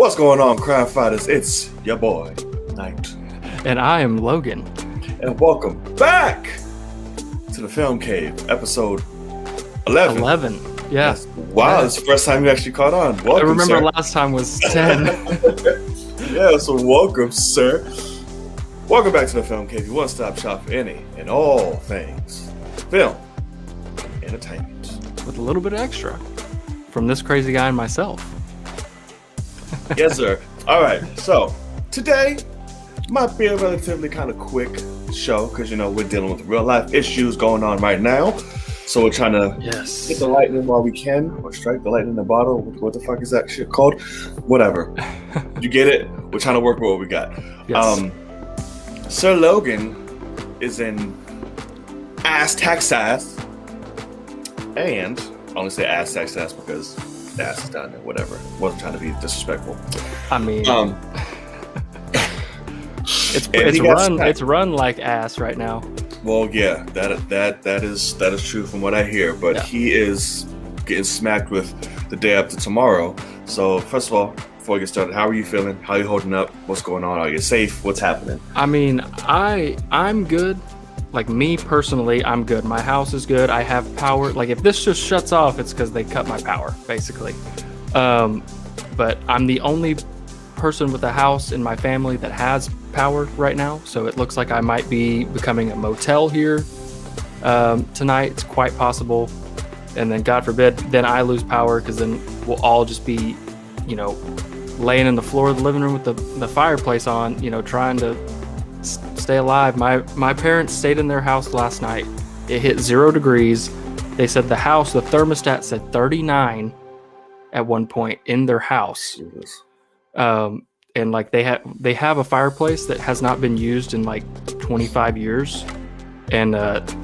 What's going on, crime fighters? It's your boy, Knight. And I am Logan. And welcome back to the Film Cave, episode 11. 11, yeah. Yes. Wow, this is the first time you actually caught on. Welcome, I remember sir. last time was 10. Yeah, so welcome, sir. Welcome back to the Film Cave, your one-stop shop for any and all things film entertainment. With a little bit of extra from this crazy guy and myself. Yes, sir. All right, so today might be a relatively kind of quick show because, you know, we're dealing with real-life issues going on right now. So we're trying to hit the lightning while we can, or strike the lightning in the bottle. What the fuck is that shit called? Whatever. You get it? We're trying to work with what we got. Yes. Sir Logan is in ass Texas, and I only say ass Texas because ass is down there. Whatever. Wasn't trying to be disrespectful. I mean, it's run like ass right now. Well, yeah, that is true from what I hear. But yeah, he is getting smacked with the day after tomorrow. So first of all, before we get started, how are you feeling? How are you holding up? What's going on? Are you safe? What's happening? I mean, I'm good. Like, me personally, I'm good. My house is good. I have power. Like, if this just shuts off, it's because they cut my power, basically. But I'm the only person with a house in my family that has power right now, so it looks like I might be becoming a motel here tonight. It's quite possible. And then, God forbid, then I lose power, because then we'll all just be, you know, laying in the floor of the living room with the fireplace on, you know, trying to stay alive. My parents stayed in their house last night. It hit 0 degrees. They said the thermostat said 39 at one point in their house. And like they have a fireplace that has not been used in like 25 years. And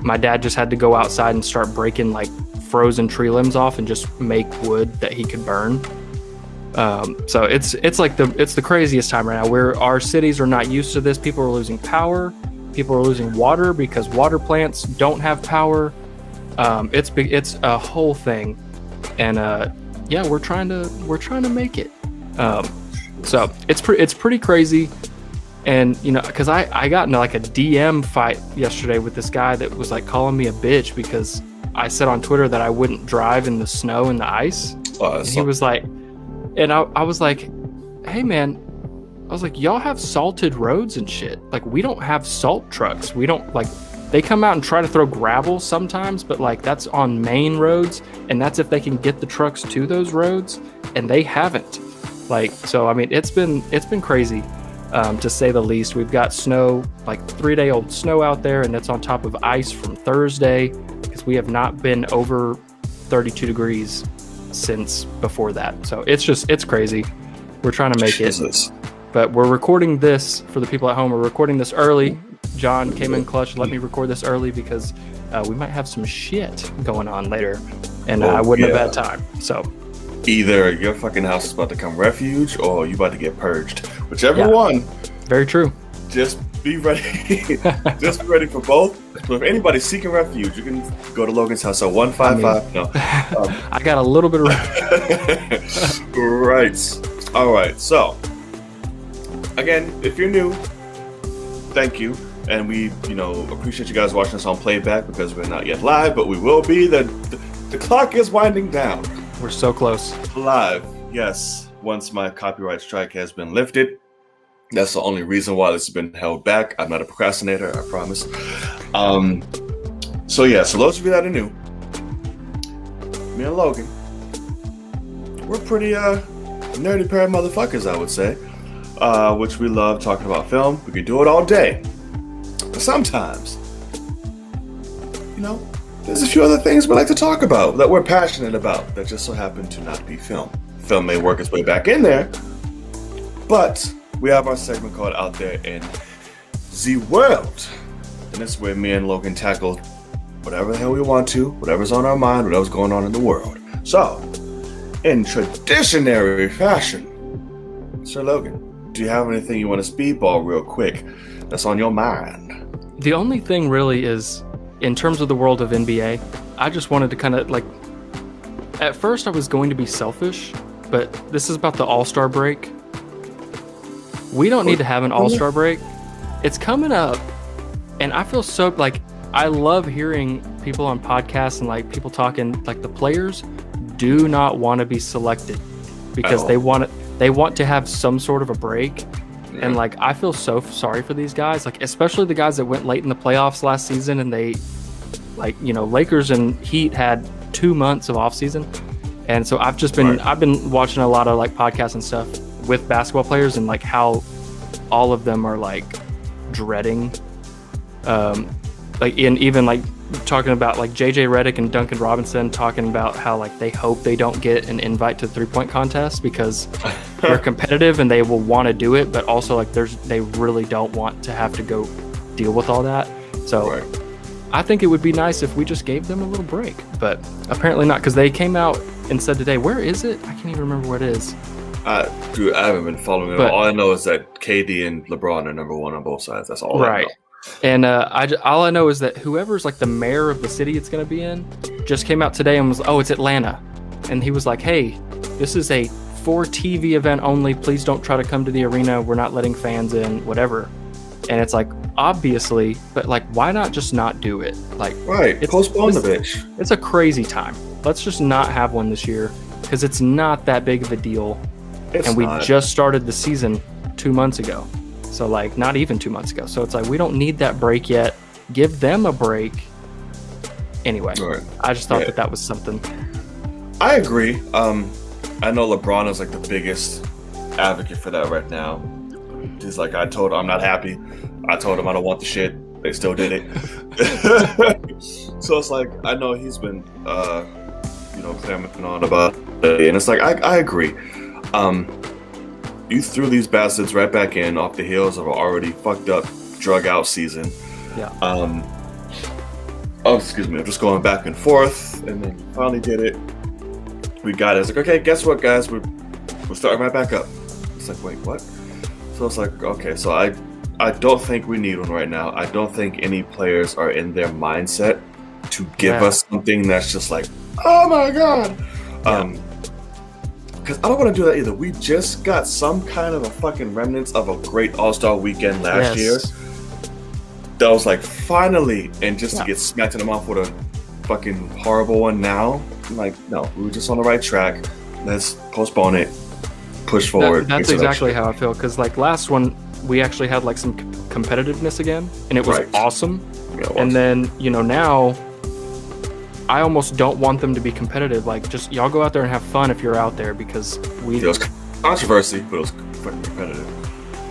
my dad just had to go outside and start breaking like frozen tree limbs off and just make wood that he could burn. So it's the craziest time right now, where our cities are not used to this. People are losing power. People are losing water because water plants don't have power. It's a whole thing. And yeah, we're trying to make it. So it's pretty crazy. And, you know, because I got into like a DM fight yesterday with this guy that was like calling me a bitch because I said on Twitter that I wouldn't drive in the snow and the ice. And he was like, and I was like, hey man, I was like, y'all have salted roads and shit. Like, we don't have salt trucks. We don't, like, they come out and try to throw gravel sometimes, but like that's on main roads, and that's if they can get the trucks to those roads, and they haven't. Like, so I mean, it's been crazy, to say the least. We've got snow, like 3-day-old snow out there, and it's on top of ice from Thursday, because we have not been over 32 degrees since before that. So it's crazy. We're trying to make it. But we're recording this for the people at home. We're recording this early. John came in clutch, let me record this early because we might have some shit going on later, and I wouldn't have had time. So either your fucking house is about to come refuge, or you about to get purged. Whichever one. Very true. Just be ready. Just be ready for both. So if anybody's seeking refuge, you can go to Logan's house at 155. I got a little bit of refuge. Right. All right. So again, if you're new, thank you. And we, you know, appreciate you guys watching us on playback, because we're not yet live, but we will be. The clock is winding down. We're so close. Live, yes. Once my copyright strike has been lifted. That's the only reason why this has been held back. I'm not a procrastinator, I promise. So yeah, so those of you that are new, me and Logan, we're pretty nerdy pair of motherfuckers, I would say. Which we love talking about film. We could do it all day. But sometimes, you know, there's a few other things we like to talk about that we're passionate about that just so happen to not be film. Film may work its way back in there, but we have our segment called Out There in the World. And this is where me and Logan tackle whatever the hell we want to, whatever's on our mind, whatever's going on in the world. So, in traditionary fashion, Sir Logan, do you have anything you want to speedball real quick that's on your mind? The only thing really is, in terms of the world of NBA, I just wanted to kind of like, at first I was going to be selfish, but this is about the All-Star break. We don't need to have an all-star break. It's coming up, and I feel so like I love hearing people on podcasts and like people talking like the players do not want to be selected because they want to have some sort of a break. Yeah. And like I feel so sorry for these guys, like especially the guys that went late in the playoffs last season, and they like, you know, Lakers and Heat had 2 months of off season. And so I've been watching a lot of like podcasts and stuff with basketball players, and like how all of them are like dreading like even like talking about like JJ Redick and Duncan Robinson talking about how like they hope they don't get an invite to the 3-point contest because they're competitive and they will want to do it, but also like they really don't want to have to go deal with all that. So I think it would be nice if we just gave them a little break, but apparently not, because they came out and said today, where is it? I can't even remember what it is. Dude, I haven't been following it. All I know is that KD and LeBron are number one on both sides. That's all I know. And all I know is that whoever's like the mayor of the city it's going to be in just came out today and was, it's Atlanta. And he was like, hey, this is a for TV event only. Please don't try to come to the arena. We're not letting fans in, whatever. And it's like, obviously, but like, why not just not do it? Like, postpone the bitch. It's a crazy time. Let's just not have one this year because it's not that big of a deal. We just started the season 2 months ago. So like not even 2 months ago. So it's like we don't need that break yet. Give them a break. Anyway, I just thought that was something. I agree. I know LeBron is like the biggest advocate for that right now. He's like, I told him I'm not happy. I told him I don't want the shit. They still did it. So it's like I know he's been clamoring on about it, and it's like I agree. You threw these bastards right back in off the heels of an already fucked up, drug out season. Yeah. Excuse me. I'm just going back and forth, and then finally did it. We got it. It's like, okay, guess what, guys? We're starting right back up. It's like, wait, what? So it's like, okay, so I don't think we need one right now. I don't think any players are in their mindset to give us something that's just like, oh my god. Because I don't want to do that either. We just got some kind of a fucking remnants of a great All-Star weekend last year. That was like, finally, and just to get smacked in the mouth with a fucking horrible one now. I'm like, no, we were just on the right track. Let's postpone it, push forward. That's exactly how I feel. Because like last one, we actually had like some competitiveness again, and it was awesome. Yeah, it was. And then, now I almost don't want them to be competitive. Like, just y'all go out there and have fun if you're out there, because it was controversy, but it was fucking competitive.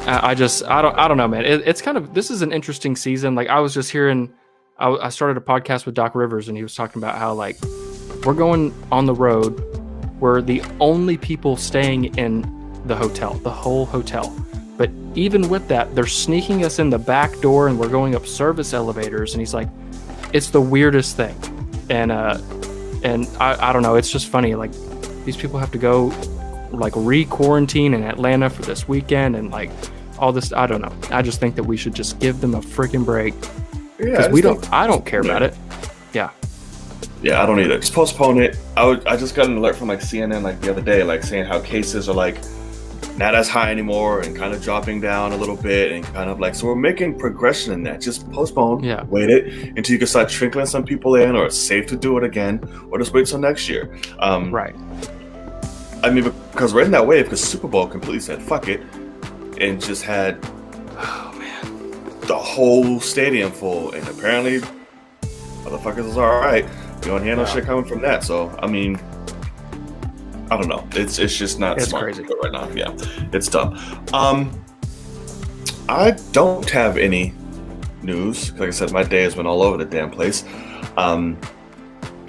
I don't know, man. It's kind of, this is an interesting season. Like, I was just hearing, I started a podcast with Doc Rivers, and he was talking about how like we're going on the road. We're the only people staying in the hotel, the whole hotel. But even with that, they're sneaking us in the back door, and we're going up service elevators. And he's like, it's the weirdest thing. And I don't know. It's just funny. Like, these people have to go like re-quarantine in Atlanta for this weekend, and like all this. I don't know. I just think that we should just give them a freaking break, because I don't care about it. Yeah, I don't either. Just postpone it. I just got an alert from like CNN like the other day, like saying how cases are like not as high anymore and kind of dropping down a little bit, and kind of like, so we're making progression in that. Just postpone, wait it until you can start trickling some people in, or it's safe to do it again, or just wait till next year. Right. I mean, because we're in that wave, because Super Bowl completely said fuck it, and just had the whole stadium full, and apparently motherfuckers is all right. You don't hear no shit coming from that. So I mean, I don't know. It's just not smart crazy right now. Yeah, it's tough. I don't have any news. Like I said, my day has been all over the damn place.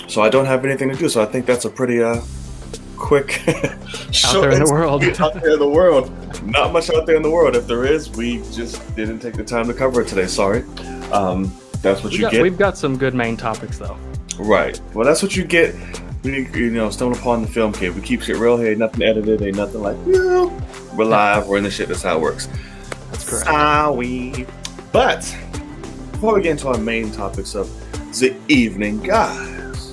So I don't have anything to do. So I think that's a pretty quick out there in the world. Out there in the world. Not much out there in the world. If there is, we just didn't take the time to cover it today. Sorry. That's what you get. We've got some good main topics though. Right. Well, that's what you get. We, stumble upon the film kit. We keep shit real. Hey, ain't nothing edited. Ain't nothing like, we're live. We're in the shit. That's how it works. That's correct. Sorry. But before we get into our main topics of the evening, guys,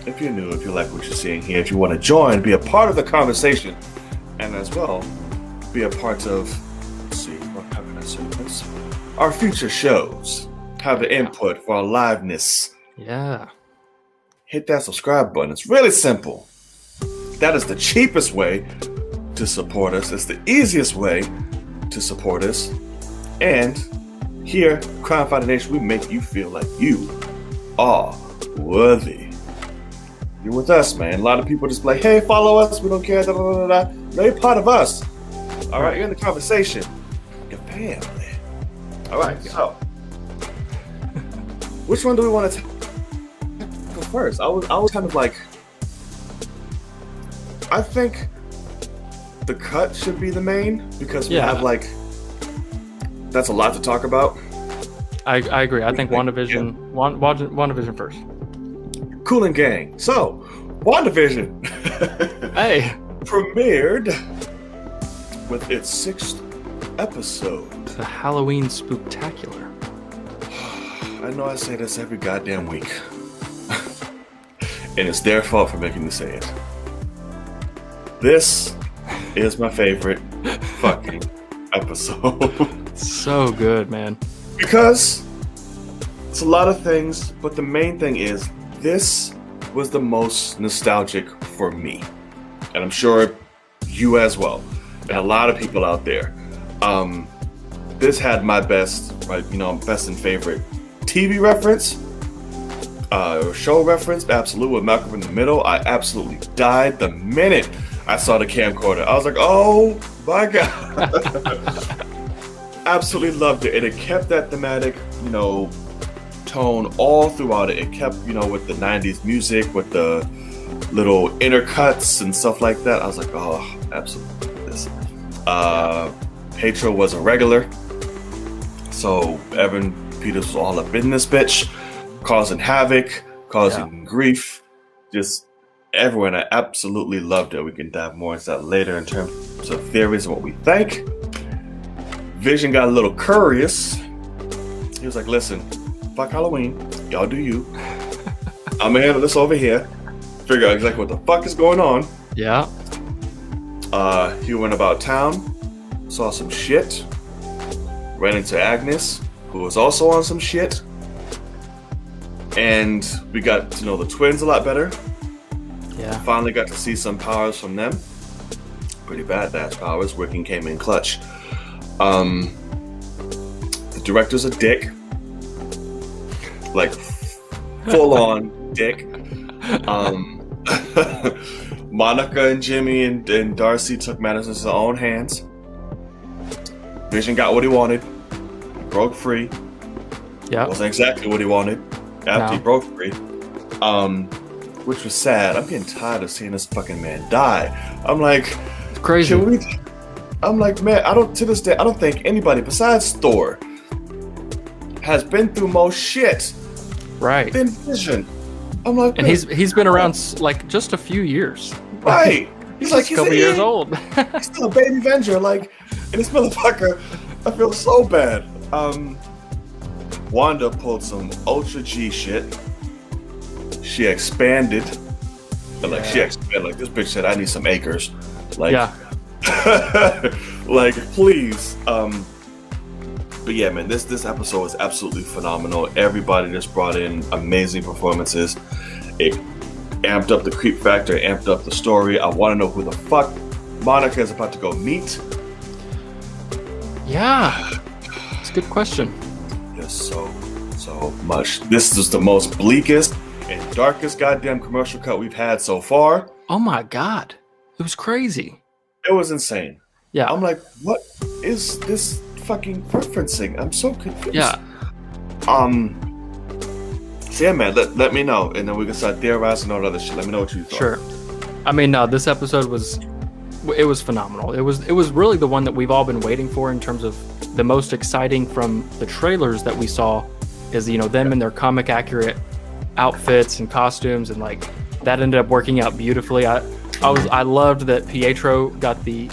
if you're new, if you like what you're seeing here, if you want to join, be a part of the conversation, and as well, be a part of our future shows, have the input for our liveness, Yeah. hit that subscribe button. It's really simple. That is the cheapest way to support us. It's the easiest way to support us. And here, Crime Fighter Nation, we make you feel like you are worthy. You're with us, man. A lot of people just like, hey, follow us. We don't care. Da, da, da, da. No, you're part of us. All right, you're in the conversation. Your family. All right, so which one do we want to go first? I was kind of like, I think the cut should be the main because we have like, that's a lot to talk about. I agree. I think WandaVision, WandaVision first. Cool and gang. So, WandaVision Hey, premiered with its 6th episode. the Halloween spooktacular. I know I say this every goddamn week. And it's their fault for making me say it. This is my favorite fucking episode. So good, man. Because it's a lot of things, but the main thing is this was the most nostalgic for me. And I'm sure you as well. And a lot of people out there. This had my best, best and favorite TV reference, show reference, absolute with Malcolm in the Middle. I absolutely died the minute I saw the camcorder. I was like, oh my God. Absolutely loved it. And it kept that thematic, tone all throughout it. It kept, with the 90s music, with the little intercuts and stuff like that. I was like, oh, absolutely this. Pedro was a regular. So Evan Peters was all up in this bitch, causing havoc, causing grief, just everyone. I absolutely loved it. We can dive more into that later in terms of theories and what we think. Vision got a little curious. He was like, listen, fuck Halloween. Y'all do you. I'm gonna handle this over here. Figure out exactly what the fuck is going on. Yeah. He went about town, saw some shit, ran into Agnes, who was also on some shit. And we got to know the twins a lot better. Yeah. Finally got to see some powers from them. Pretty badass powers. Wiccan came in clutch. The director's a dick. Like, full on dick. Monica and Jimmy and Darcy took matters into their own hands. Vision got what he wanted. He broke free. Yeah. Wasn't exactly what he wanted after he broke free. Which was sad. I'm getting tired of seeing this fucking man die. I'm like, It's crazy. I'm like, man, to this day, I don't think anybody besides Thor has been through more shit Right. than Vision. I'm like, And he's been around like just a few years. right. He's like, a couple years old. He's still a baby Avenger. Like, and this motherfucker, I feel so bad. Wanda pulled some Ultra G shit. She expanded. Like, this bitch said, I need some acres. Like, Yeah. like, please. But yeah, man, this episode was absolutely phenomenal. Everybody just brought in amazing performances. It amped up the creep factor, amped up the story. I want to know who the fuck Monica is about to go meet. Yeah. It's a good question. There's so much. This is the most bleakest and darkest goddamn commercial cut we've had so far. Oh my God. It was crazy. It was insane. Yeah. I'm like, what is this fucking referencing? I'm so confused. Yeah. So yeah, man, let me know, and then we can start theorizing all other shit. Let me know what you thought. Sure. I mean, no, this episode was phenomenal. It was really the one that we've all been waiting for in terms of the most exciting from the trailers that we saw is, them in their comic accurate outfits and costumes, and like that ended up working out beautifully. I loved that Pietro got the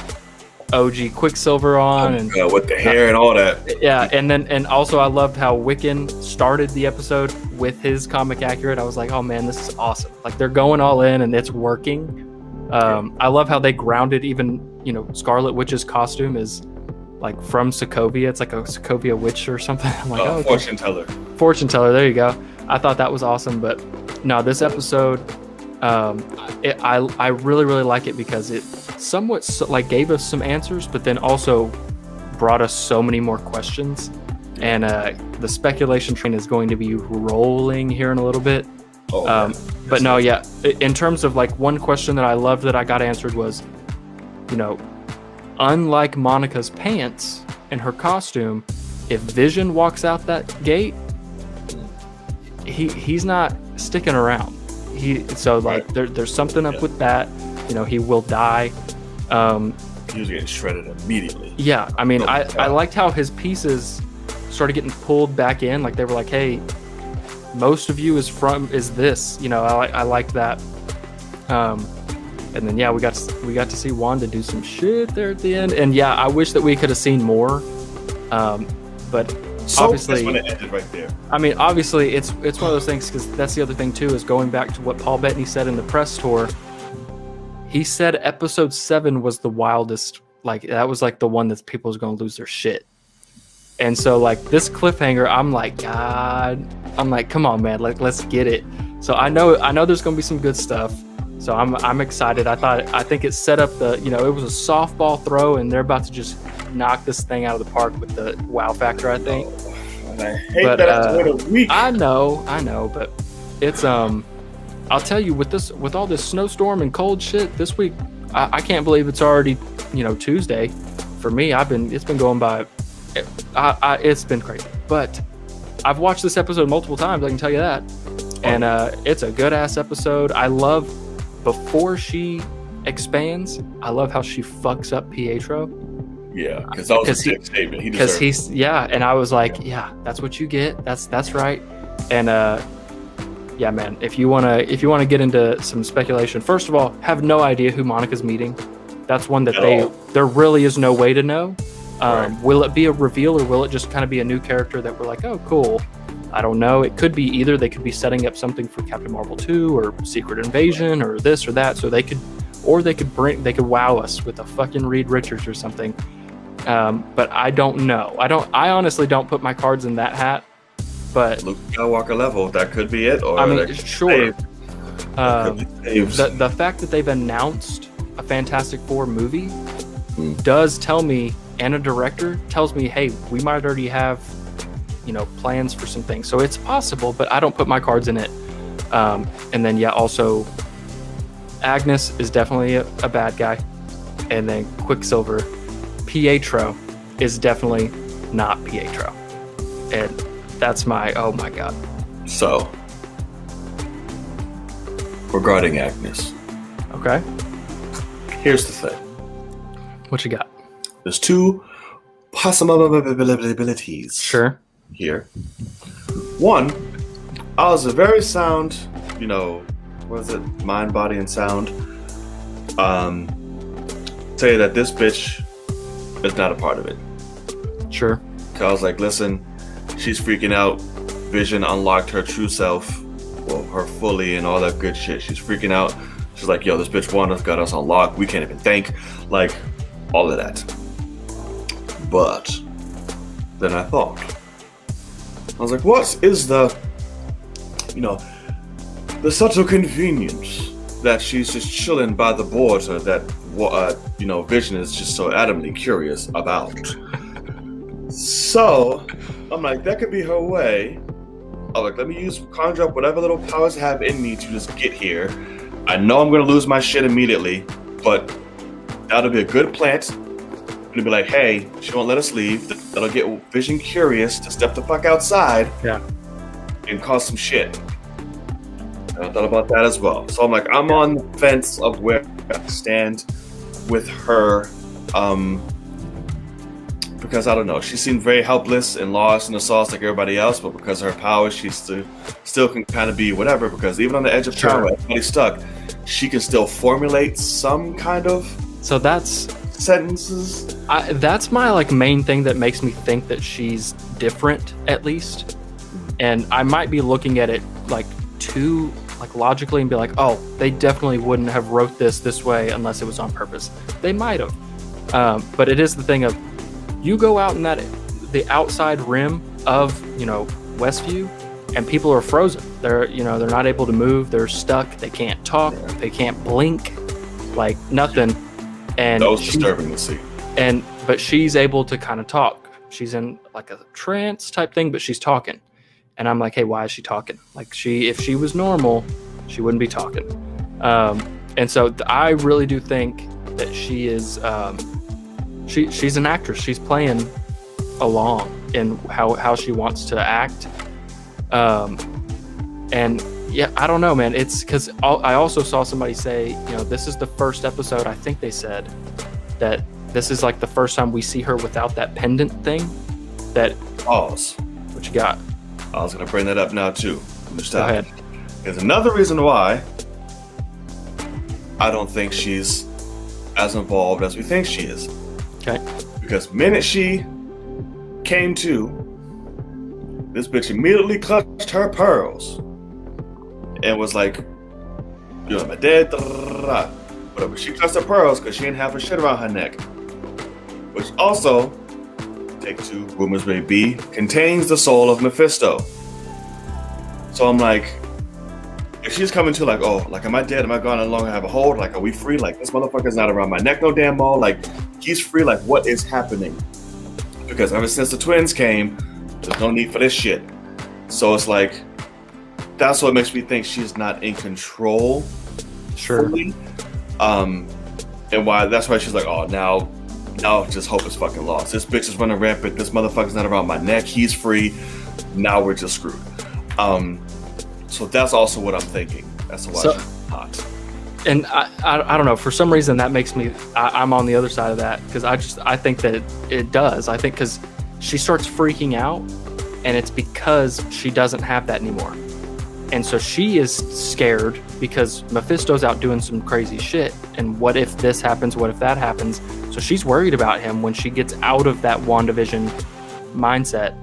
OG Quicksilver on, and with the hair and all that. Yeah, and also I loved how Wiccan started the episode with his comic accurate. I was like, oh man, this is awesome. Like, they're going all in and it's working. I love how they grounded even, Scarlet Witch's costume is like from Sokovia. It's like a Sokovia witch or something. I'm like, oh, fortune teller. Fortune teller. There you go. I thought that was awesome, but no, this episode, I really really like it because it somewhat like gave us some answers, but then also brought us so many more questions, and the speculation train is going to be rolling here in a little bit. But no, yeah, in terms of like one question that I loved that I got answered was, you know, unlike Monica's pants and her costume, if Vision walks out that gate, he's not sticking around. There's something up with that. You know, he will die. He was getting shredded immediately. Yeah, I mean, I liked how his pieces started getting pulled back in. Like they were like, hey, most of you is this. You know, I liked that. And then yeah, we got to see Wanda do some shit there at the end. And yeah, I wish that we could have seen more. But obviously, when it ended right there. I mean, obviously, it's one of those things, because that's the other thing too, is going back to what Paul Bettany said in the press tour. He said episode 7 was the wildest. Like that was like the one that people was going to lose their shit. And so like this cliffhanger, I'm like, God, I'm like, come on, man, like let's get it. So I know there's going to be some good stuff. So I'm excited. I think it set up it was a softball throw, and they're about to just knock this thing out of the park with the wow factor, I think. And I hate that it's been a week. I know, but it's I'll tell you, with all this snowstorm and cold shit this week, I can't believe it's already, Tuesday. For me, it's been going by. It's been crazy, but I've watched this episode multiple times. I can tell you that, and it's a good ass episode. I love before she expands. I love how she fucks up Pietro. Yeah, because that was a big statement. Because he's and I was like, yeah, that's what you get. That's right. And yeah, man, if you wanna get into some speculation, first of all, have no idea who Monica's meeting. That's one that there really is no way to know. Right. Will it be a reveal, or will it just kind of be a new character that we're like, oh, cool? I don't know. It could be either. They could be setting up something for Captain Marvel 2 or Secret Invasion or this or that. So they could wow us with a fucking Reed Richards or something. But I don't know. I honestly don't put my cards in that hat. But Luke Skywalker level, that could be it. Or I mean, sure. The fact that they've announced a Fantastic Four movie does tell me, and a director tells me, hey, we might already have, plans for some things. So it's possible, but I don't put my cards in it. And then yeah, also Agnes is definitely a bad guy, and then Quicksilver, Pietro is definitely not Pietro, and that's oh my god. So regarding Agnes, okay, here's the thing. What you got? There's two possibilities. Sure. Here. One, I was a very sound, what is it? Mind, body, and sound. Tell you that this bitch is not a part of it. Sure. I was like, listen, she's freaking out. Vision unlocked her true self, well, her fully, and all that good shit. She's freaking out. She's like, yo, this bitch Wanda's got us unlocked. We can't even think. Like, all of that. But then I thought, I was like, what is the subtle convenience that she's just chilling by the border that Vision is just so adamantly curious about. So I'm like, that could be her way. I'm like, let me conjure up whatever little powers I have in me to just get here. I know I'm gonna lose my shit immediately, but that'll be a good plant. And be like, hey, she won't let us leave. That'll get Vision curious to step the fuck outside. Yeah. And cause some shit. And I thought about that as well. So I'm like, I'm on the fence of where I stand with her. Because I don't know, she seemed very helpless and lost in the sauce like everybody else, but because of her powers, she still can kind of be whatever, because even on the edge of power, everybody's stuck, she can still formulate some kind of sentences. That's my main thing that makes me think that she's different, at least. And I might be looking at it too logically and be like, oh, they definitely wouldn't have wrote this way unless it was on purpose. They might have. But it is the thing of, You go out in the outside rim of, Westview, and people are frozen. They're not able to move. They're stuck. They can't talk. They can't blink, like nothing. And that was disturbing to see. But she's able to kind of talk. She's in like a trance type thing, but she's talking. And I'm like, hey, why is she talking? Like if she was normal, she wouldn't be talking. And so I really do think that she is, she's an actress. She's playing along in how she wants to act. And yeah, I don't know, man. It's because I also saw somebody say, this is the first episode. I think they said that this is like the first time we see her without that pendant thing. Pause. What you got? I was going to bring that up now too. Go ahead. There's another reason why I don't think she's as involved as we think she is. Okay. Because minute she came to, this bitch immediately clutched her pearls and was like, "You're my dad." Whatever. She clutched her pearls because she didn't have her shit around her neck, which also, take two, rumors may be, contains the soul of Mephisto. So I'm like, if she's coming to like, oh, like, am I dead? Am I gone? I no longer have a hold? Like, are we free? Like, this motherfucker's not around my neck no damn more. Like, he's free. Like, what is happening? Because ever since the twins came, there's no need for this shit. So it's like, that's what makes me think she's not in control. Sure. Fully. And that's why she's like, oh, now just hope is fucking lost. This bitch is running rampant. This motherfucker's not around my neck. He's free. Now we're just screwed. So that's also what I'm thinking. That's why she's hot. And I don't know. For some reason, that makes me. I'm on the other side of that because I think that it does. I think because she starts freaking out, and it's because she doesn't have that anymore, and so she is scared because Mephisto's out doing some crazy shit. And what if this happens? What if that happens? So she's worried about him when she gets out of that WandaVision mindset.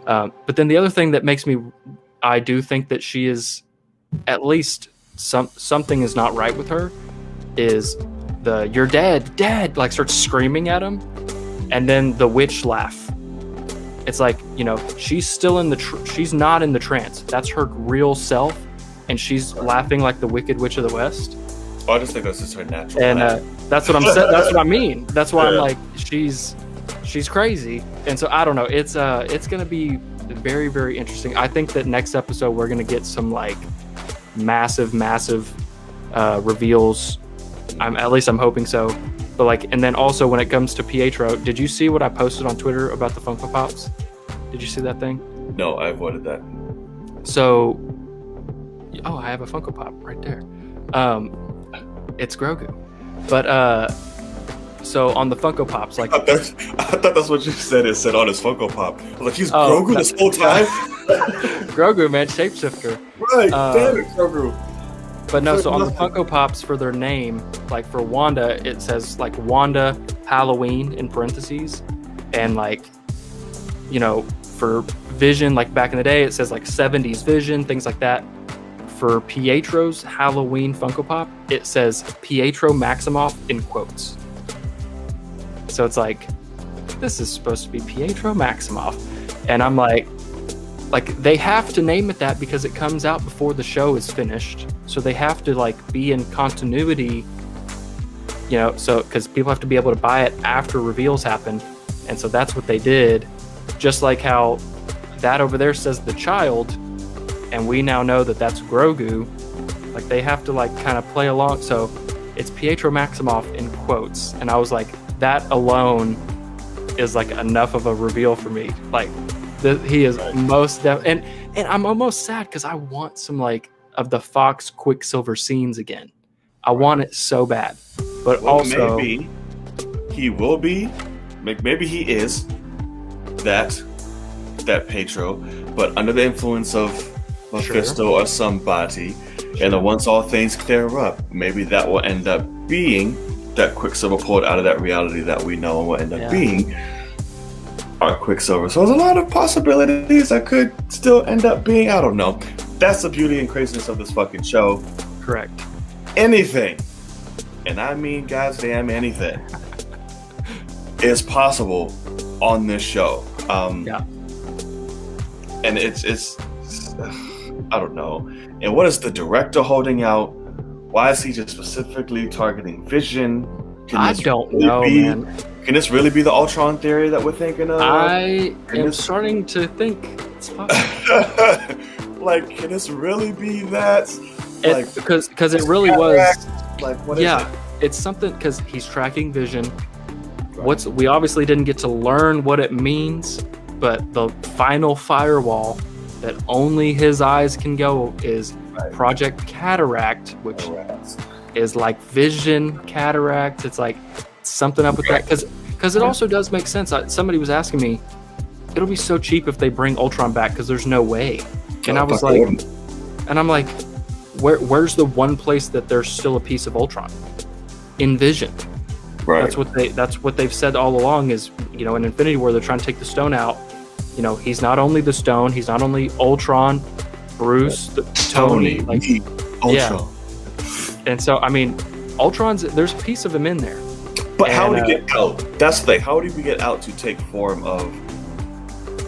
But then the other thing that makes me. I do think that she is, at least something is not right with her, is "you're dead," like starts screaming at him, and then the witch laugh. It's like, she's still in she's not in the trance. That's her real self, and she's laughing like the Wicked Witch of the West. Oh, I just think that's just her natural. And that's what I'm saying. That's what I mean. That's why I'm like, she's crazy. And so I don't know. It's gonna be very, very interesting. I think that next episode we're gonna get some like massive reveals. At least I'm hoping so. But like, and then also when it comes to Pietro, did you see what I posted on Twitter about the Funko Pops? Did you see that thing? No, I avoided that. So, I have a Funko Pop right there. It's Grogu, but so on the Funko Pops, like I thought that's what you said. It said on his Funko Pop. I was like, he's Grogu this whole time. Grogu, man, shapeshifter. Right, damn it, Grogu. But no, so on the Funko Pops for their name, like for Wanda, it says like Wanda Halloween in parentheses, and like, for Vision, like back in the day, it says like 70s Vision, things like that. For Pietro's Halloween Funko Pop, it says Pietro Maximoff in quotes. So it's like, this is supposed to be Pietro Maximoff. And I'm like they have to name it that because it comes out before the show is finished. So they have to like be in continuity, so because people have to be able to buy it after reveals happen. And so that's what they did. Just like how that over there says the child, and we now know that that's Grogu. Like they have to like kind of play along. So it's Pietro Maximoff in quotes. And I was like, that alone is like enough of a reveal for me. Like he is most and I'm almost sad because I want some like of the Fox Quicksilver scenes again. I want it so bad. But also maybe he will be, maybe he is that Pietro, but under the influence of Mephisto or somebody, and then once all things clear up, maybe that will end up being that Quicksilver pulled out of that reality that we know and will end up being our Quicksilver. So there's a lot of possibilities that could still end up being, I don't know. That's the beauty and craziness of this fucking show. Correct. Anything, and I mean goddamn anything, is possible on this show. Yeah. And it's I don't know. And what is the director holding out? Why is he just specifically targeting Vision? I don't know, man. Can this really be the Ultron theory that we're thinking of? I am starting to think it's possible. Like, can this really be that? Like, because it really was. Like, what is it? It's something because he's tracking Vision. We obviously didn't get to learn what it means, but the final firewall that only his eyes can go is Project Cataract, which is like Vision Cataract. It's like something up with that because it also does make sense. Somebody was asking me, it'll be so cheap if they bring Ultron back because there's no way. And I was like, and I'm like, where's the one place that there's still a piece of Ultron? In Vision. Right. That's what they've said all along is, in Infinity War they're trying to take the stone out. He's not only the stone, he's not only Ultron, Bruce, Tony, like Ultron. Yeah. And so I mean, there's a piece of him in there. But how would he get out? That's the thing. How would he get out to take form of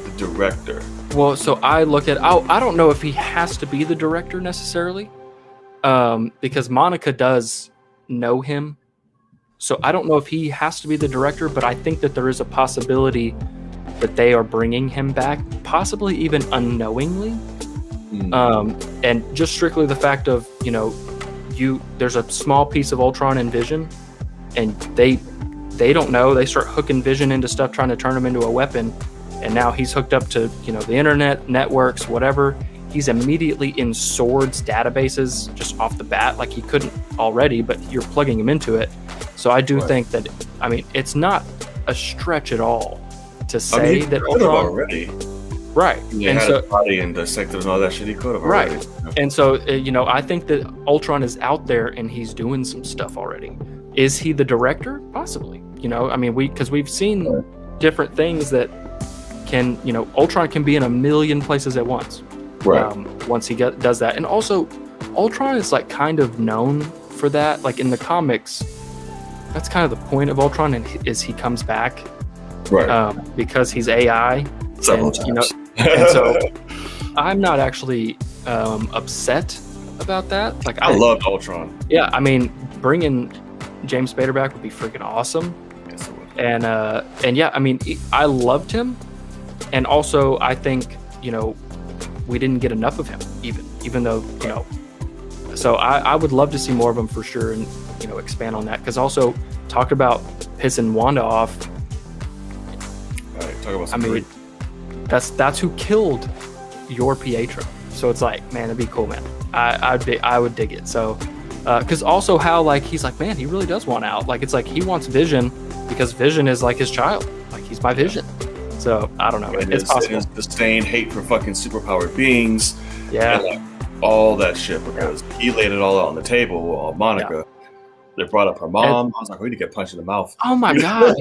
the director? Well, so I look at I don't know if he has to be the director necessarily, because Monica does know him. So I don't know if he has to be the director, but I think that there is a possibility that they are bringing him back, possibly even unknowingly. And just strictly the fact of, there's a small piece of Ultron in Vision, and they don't know. They start hooking Vision into stuff, trying to turn him into a weapon. And now he's hooked up to, the internet, networks, whatever. He's immediately in Sword's databases just off the bat. Like he couldn't already, but you're plugging him into it. So I do think that, it's not a stretch at all to say that Ultron already. Right. He had a body and dissected and all that shit. He could have already. Right. And so, I think that Ultron is out there and he's doing some stuff already. Is he the director? Possibly. Because we've seen different things that can, Ultron can be in a million places at once. Right. Once he does that. And also, Ultron is like kind of known for that. Like in the comics, that's kind of the point of Ultron, is he comes back. Right. Because he's AI. Several times. And so I'm not actually upset about that. Like I loved Ultron. Yeah, bringing James Spader back would be freaking awesome. Yes, it would. And yeah, I loved him, and also I think we didn't get enough of him, even though So I would love to see more of him for sure, and expand on that, because also talk about pissing Wanda off. All right, talk about some that's who killed your Pietro. So it's like, man, it'd be cool, man. I would dig it. So, because also how like he's like, man, he really does want out. Like it's like he wants Vision because Vision is like his child. Like he's my Vision. So I don't know. It's possible. His disdain, hate for fucking superpowered beings. Yeah. And, like, all that shit, because he laid it all out on the table. While Monica, they brought up her mom. I was like, we need to get punched in the mouth. Oh my god,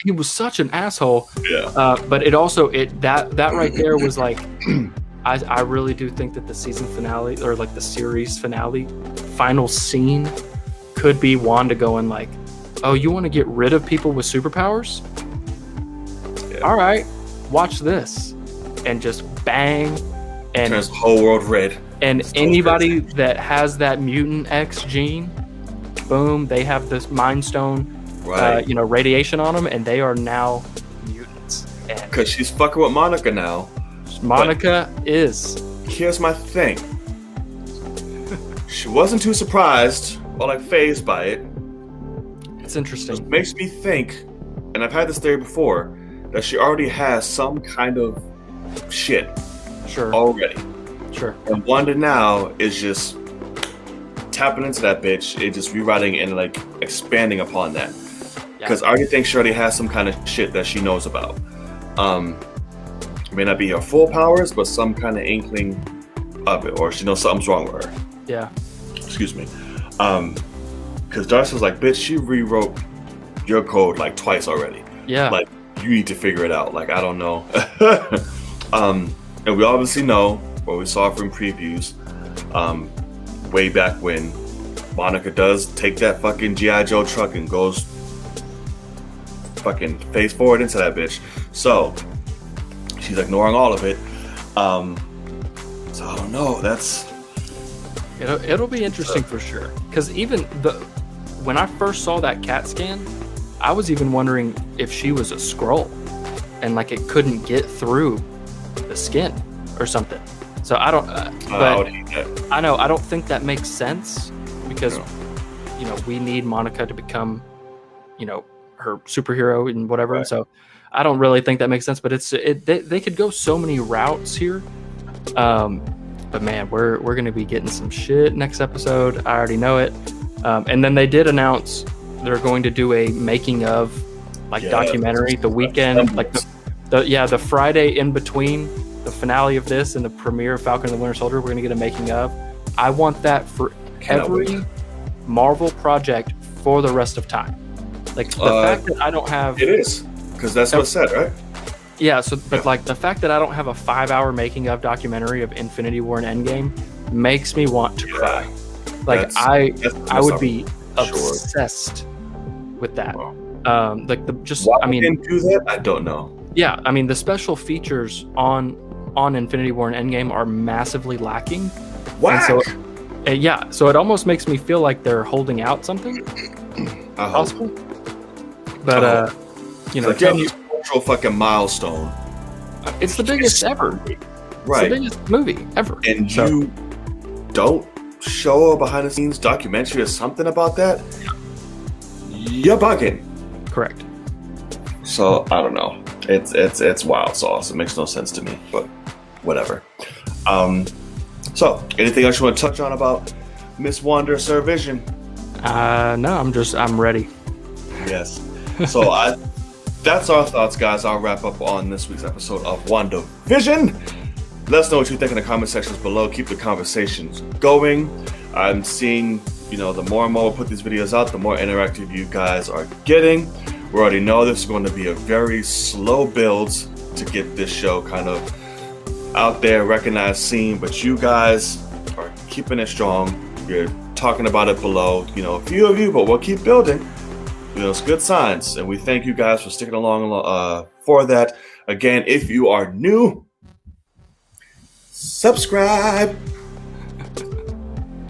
he was such an asshole. Yeah. But it also that right there was like, I really do think that the season finale, or like the series finale, final scene could be Wanda going like, oh, you want to get rid of people with superpowers? Yeah. All right, watch this, and just bang, and turns the whole world red. And anybody that has that mutant X gene, boom, they have this Mind Stone, right. Radiation on them, and they are now mutants. Because she's fucking with Monica now. Monica is. Here's my thing. She wasn't too surprised or like fazed by it. It's interesting. It makes me think, and I've had this theory before, that she already has some kind of shit. Sure. Already. Sure. And Wanda now is just tapping into that bitch and just rewriting and like expanding upon that. Because I already think she already has some kind of shit that she knows about. It may not be her full powers, but some kind of inkling of it, or she knows something's wrong with her. Yeah. Excuse me. Because Darcy was like, bitch, she rewrote your code like twice already. Yeah. Like, you need to figure it out. Like, I don't know. And we obviously know, what we saw from previews, way back when Monica does take that fucking G.I. Joe truck and goes fucking face forward into that bitch. So she's ignoring all of it. So I don't know. It'll be interesting for sure. Because even when I first saw that CAT scan, I was even wondering if she was a Skrull, and like it couldn't get through the skin or something. So I don't. But I know I don't think that makes sense because we need Monica to become her superhero and whatever. Right. And so I don't really think that makes sense. But they could go so many routes here. But man, we're going to be getting some shit next episode. I already know it. And then they did announce they're going to do a making of documentary the weekend, like the Friday in between the finale of this and the premiere of Falcon and the Winter Soldier. We're going to get a making of. I want that for every Marvel project for the rest of time. Like the fact that I don't have it is because that's what's said, right? Yeah, but like the fact that I don't have a 5-hour making of documentary of Infinity War and Endgame makes me want to cry. Like I would be obsessed with that. Wow. Why we didn't do that? I don't know. Yeah, I mean the special features on Infinity War and Endgame are massively lacking. Whack. So it almost makes me feel like they're holding out something possible. But cultural fucking milestone. It's the biggest ever. Right. It's the biggest movie ever. And you don't show a behind the scenes documentary or something about that? You're bugging. Correct. So I don't know. It's wild sauce. It makes no sense to me, but whatever. So anything else you want to touch on about Miss Wanda Sir Vision? No, I'm ready. Yes. So that's our thoughts, guys. I'll wrap up on this week's episode of WandaVision. Let us know what you think in the comment sections below. Keep the conversations going. I'm seeing, the more and more we put these videos out, the more interactive you guys are getting. We already know this is going to be a very slow build to get this show kind of out there, recognized, seen, but you guys are keeping it strong. You're talking about it below. A few of you, but we'll keep building. It's good signs, and we thank you guys for sticking along for that. Again, if you are new, subscribe.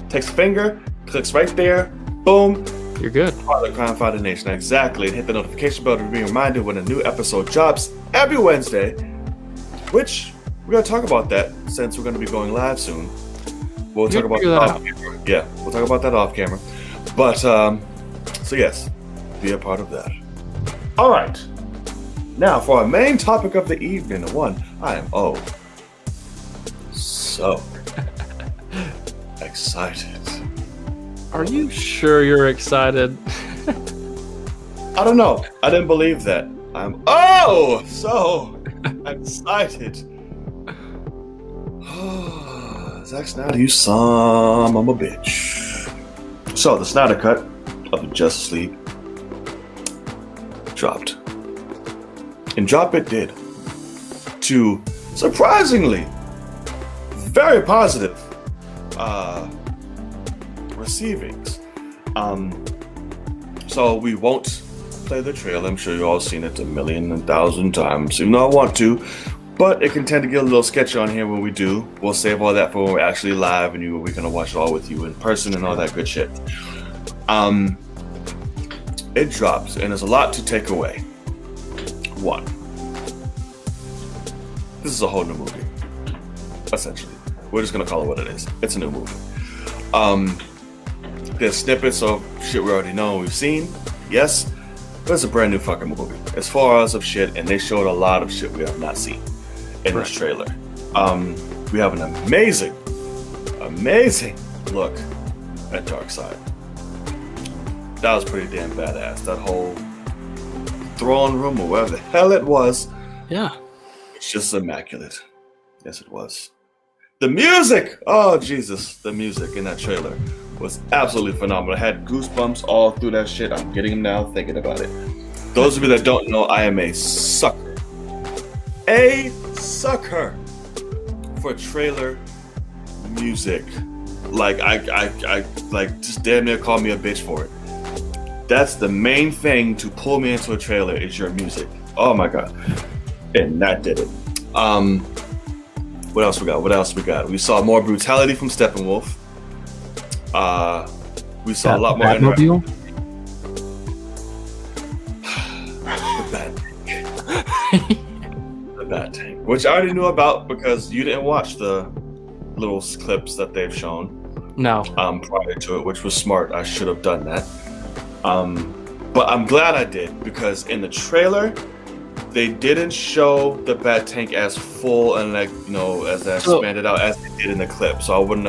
Takes a finger, clicks right there, boom. You're good. Part of the Crime Fighter Nation, exactly. And hit the notification bell to be reminded when a new episode drops every Wednesday, which we're going to talk about that since we're going to be going live soon. We'll talk about that off camera. Yeah, we'll talk about that off camera. But, so yes. Be a part of that. All right. Now for our main topic of the evening, I am so excited. Are you sure you're excited? I don't know. I didn't believe that. I'm so excited. Zack Snyder, you son of a bitch. So the Snyder cut of the Justice League dropped. And drop it did. To surprisingly very positive receivings. So we won't play the trailer. I'm sure you've all seen it 1,000,000 times. Even though I want to, but it can tend to get a little sketchy on here when we do. We'll save all that for when we're actually live and we're gonna watch it all with you in person and all that good shit. It drops, and there's a lot to take away. One, this is a whole new movie, essentially. We're just gonna call it what it is. It's a new movie. There's snippets of shit we already know and we've seen, yes, but it's a brand new fucking movie. It's 4 hours of shit, and they showed a lot of shit we have not seen in this trailer. We have an amazing look at Darkseid. That was pretty damn badass. That whole throne room or wherever the hell it was. Yeah. It's just immaculate. Yes, it was. The music! Oh, Jesus. The music in that trailer was absolutely phenomenal. I had goosebumps all through that shit. I'm getting them now thinking about it. Those of you that don't know, I am a sucker. A sucker for trailer music. Like, I just damn near call me a bitch for it. That's the main thing to pull me into a trailer is your music. Oh my god. And that did it. What else we got? We saw more brutality from Steppenwolf. We saw a lot more Batmobile? The Bat Tank, which I already knew about because you didn't watch the little clips that they've shown. No. Prior to it, which was smart. I should have done that. But I'm glad I did because in the trailer, they didn't show the Bat Tank as full and as expanded out as they did in the clip. So I'd have been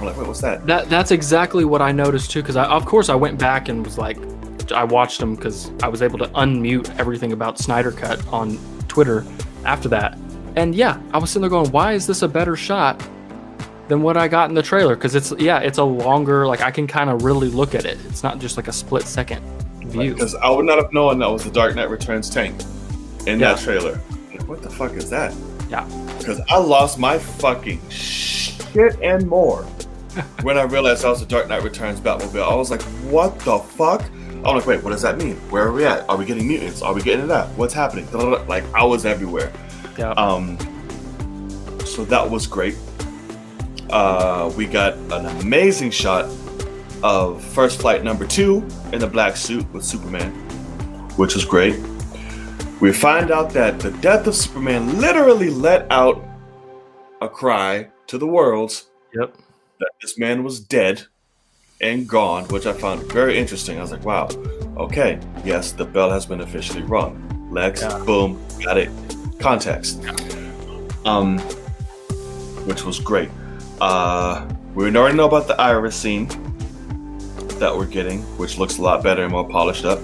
like, wait, what's that? That's exactly what I noticed too. Because of course I went back and was like, I watched them because I was able to unmute everything about Snyder Cut on Twitter after that. And yeah, I was sitting there going, why is this a better shot than what I got in the trailer? Because it's a longer, like I can kind of really look at it. It's not just like a split second view. Because I would not have known that was the Dark Knight Returns tank in that trailer. Like, what the fuck is that? Yeah. Because I lost my fucking shit and more when I realized that was the Dark Knight Returns Batmobile. I was like, what the fuck? I'm like, wait, what does that mean? Where are we at? Are we getting mutants? Are we getting it up? What's happening? Like, I was everywhere. Yeah. So that was great. We got an amazing shot of First Flight number 2 in the black suit with Superman, which was great. We find out that the death of Superman literally let out a cry to the world that this man was dead and gone, which I found very interesting. I was like, wow, okay, yes, the bell has been officially rung. Lex, boom, got it. Context. Which was great. We already know about the Iris scene that we're getting, which looks a lot better and more polished up.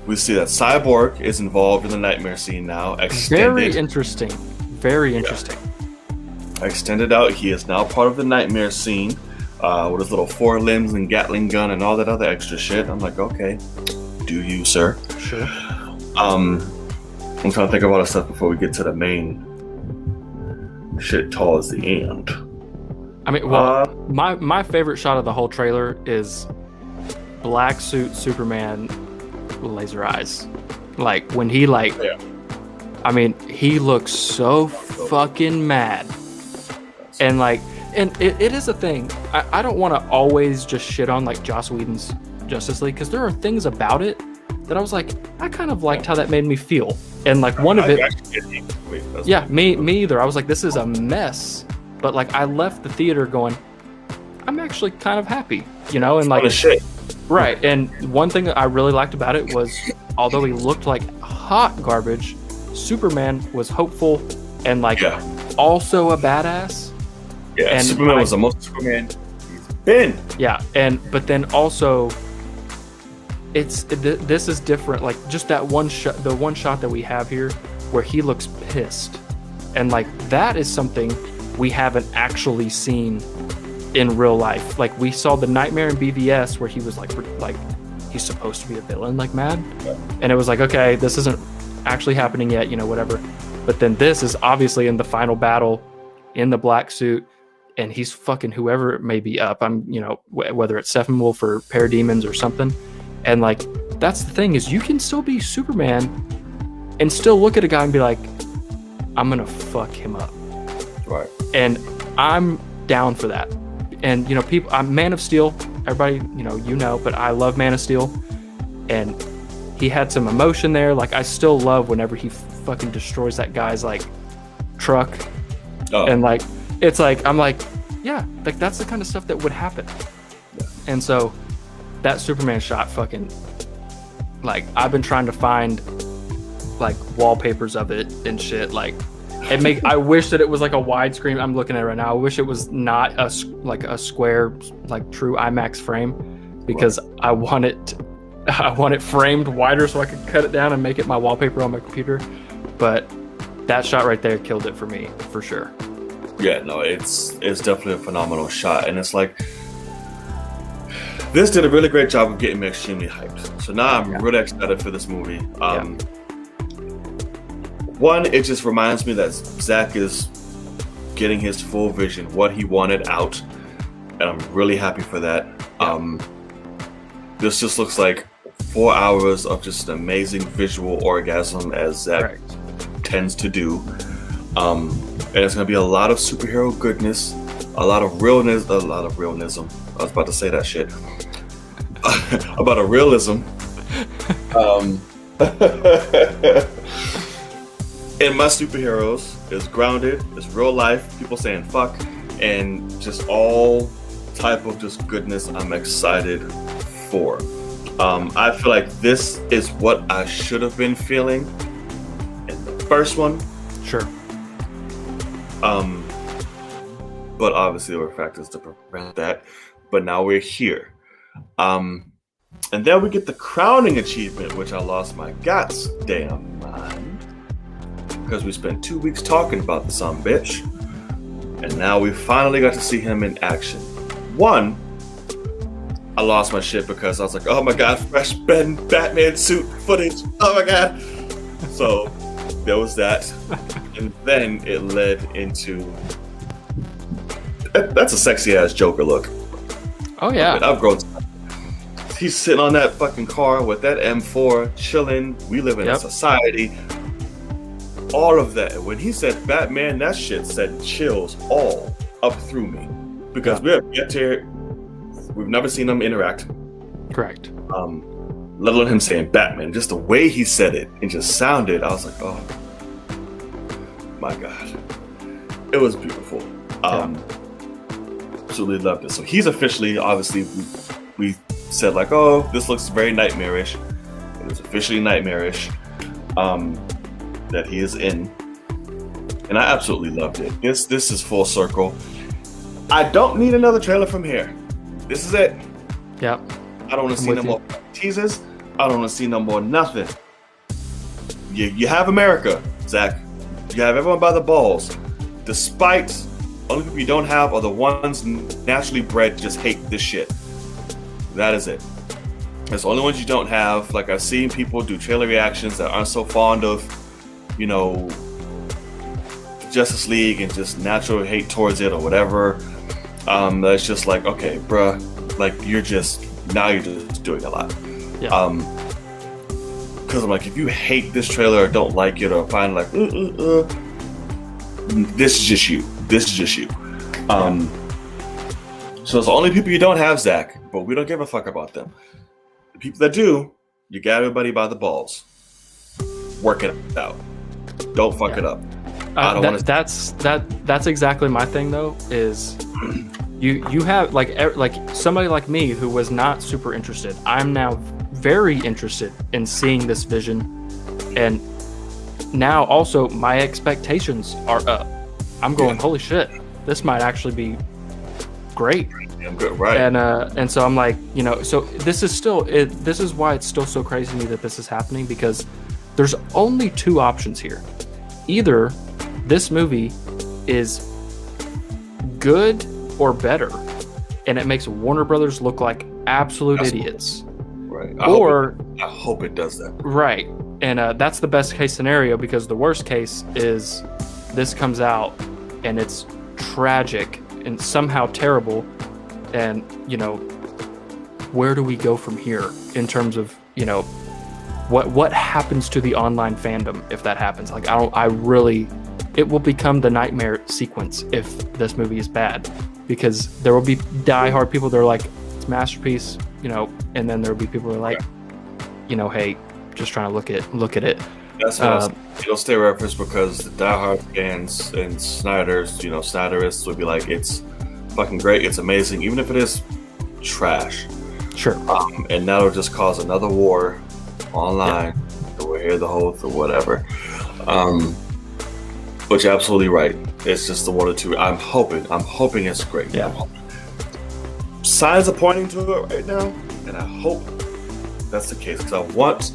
We see that Cyborg is involved in the nightmare scene now. Very interesting. Very interesting. Extended out. He is now part of the nightmare scene with his little 4 limbs and Gatling gun and all that other extra shit. I'm like, okay, do you, sir? Sure. I'm trying to think of all the stuff before we get to the main shit towards the end. I mean, well, my favorite shot of the whole trailer is black suit Superman laser eyes. Like when he I mean, he looks so fucking mad. And it is a thing. I don't want to always just shit on like Joss Whedon's Justice League because there are things about it that I was like, I kind of liked how that made me feel. And like one of it, me either. I was like, this is a mess. But like I left the theater going, I'm actually kind of happy, and like shit. Right. And one thing that I really liked about it was, although he looked like hot garbage, Superman was hopeful and also a badass. Yeah, and Superman was the most Superman he's been. Yeah, but then also, this is different. Like just that one shot, the one shot that we have here, where he looks pissed, and like that is something we haven't actually seen in real life. Like we saw the Nightmare in BVS where he was like he's supposed to be a villain, like mad, and it was like, okay, this isn't actually happening yet, whatever. But then this is obviously in the final battle in the black suit, and he's fucking whoever it may be up. I'm whether it's Steppenwolf or Parademons or something. And like that's the thing, is you can still be Superman and still look at a guy and be like, I'm gonna fuck him up. Right. And I'm down for that. And people, I'm Man of Steel, everybody but I love Man of Steel, and he had some emotion there. Like I still love whenever he fucking destroys that guy's like truck. And like it's like I'm like, yeah, like that's the kind of stuff that would happen. And so that Superman shot, fucking, like I've been trying to find like wallpapers of it and shit. Like I wish that it was like a widescreen. I'm looking at it right now. I wish it was not a square, like true IMAX frame, because I want it framed wider so I could cut it down and make it my wallpaper on my computer. But that shot right there killed it for me, for sure. Yeah, no, it's definitely a phenomenal shot, and it's like this did a really great job of getting me extremely hyped. So now I'm really excited for this movie. One, it just reminds me that Zack is getting his full vision, what he wanted out, and I'm really happy for that. This just looks like 4 hours of just an amazing visual orgasm, as Zack tends to do. And it's going to be a lot of superhero goodness, a lot of realness, I was about to say that shit. About a realism. And my superheroes is grounded, it's real life, people saying fuck, and just all type of just goodness I'm excited for. I feel like this is what I should have been feeling in the first one. Sure. But obviously there were factors to prevent that. But now we're here. And then we get the crowning achievement, which I lost my goddamn mind. Because we spent 2 weeks talking about the sumbitch. And now we finally got to see him in action. One, I lost my shit because I was like, oh my god, fresh Batman suit footage. Oh my god. So there was that. And then it led into... That's a sexy ass Joker look. Oh yeah. I've grown. He's sitting on that fucking car with that M4, chilling. We live in a society. All of that. And when he said Batman, that shit sent chills all up through me. Because we've never seen them interact. Correct. Let alone him saying Batman. Just the way he said it and just sounded, I was like, oh my god. It was beautiful. Absolutely loved it. So he's officially, obviously, we said like, oh, this looks very nightmarish. It was officially nightmarish that he is in, and I absolutely loved it. This is full circle. I don't need another trailer from here. This is it. Yep. I don't want to see no more teasers. I don't want to see no more nothing. You have America, Zack. You have everyone by the balls. Despite only people you don't have are the ones naturally bred just hate this shit. That is it. It's the only ones you don't have. Like, I've seen people do trailer reactions that aren't so fond of, you know, Justice League and just natural hate towards it or whatever. That's just like, okay, bruh, like you're just doing a lot. Yeah. Because I'm like, if you hate this trailer or don't like it or find like, this is just you. This is just you. So it's the only people you don't have, Zack, but we don't give a fuck about them. The people that do, you got everybody by the balls. Work it out. Don't fuck it up. I don't want to. That's exactly my thing though. Is you have like somebody like me who was not super interested. I'm now very interested in seeing this vision, and now also my expectations are up. I'm going, holy shit, this might actually be great. I'm good, right? And so I'm like, you know, so this is why it's still so crazy to me that this is happening, because there's only two options here. Either this movie is good or better, and it makes Warner Brothers look like absolute idiots. Right. I hope it does that. Right. And that's the best case scenario, because the worst case is this comes out and it's tragic and somehow terrible, and you know, where do we go from here in terms of, you know, what happens to the online fandom if that happens? Like, it will become the nightmare sequence if this movie is bad, because there will be diehard people that are like, it's a masterpiece, you know, and then there will be people that are like, you know, hey, just trying to look at it. That's what it'll stay reference, because the diehard fans and Snyders, you know, Snyderists would be like, it's fucking great, it's amazing, even if it is trash. Sure. And that'll just cause another war online. Yeah. We'll hear the whole whatever. But you're absolutely right. It's just the one or two. I'm hoping it's great. Yeah. Signs are pointing to it right now, and I hope that's the case, because I want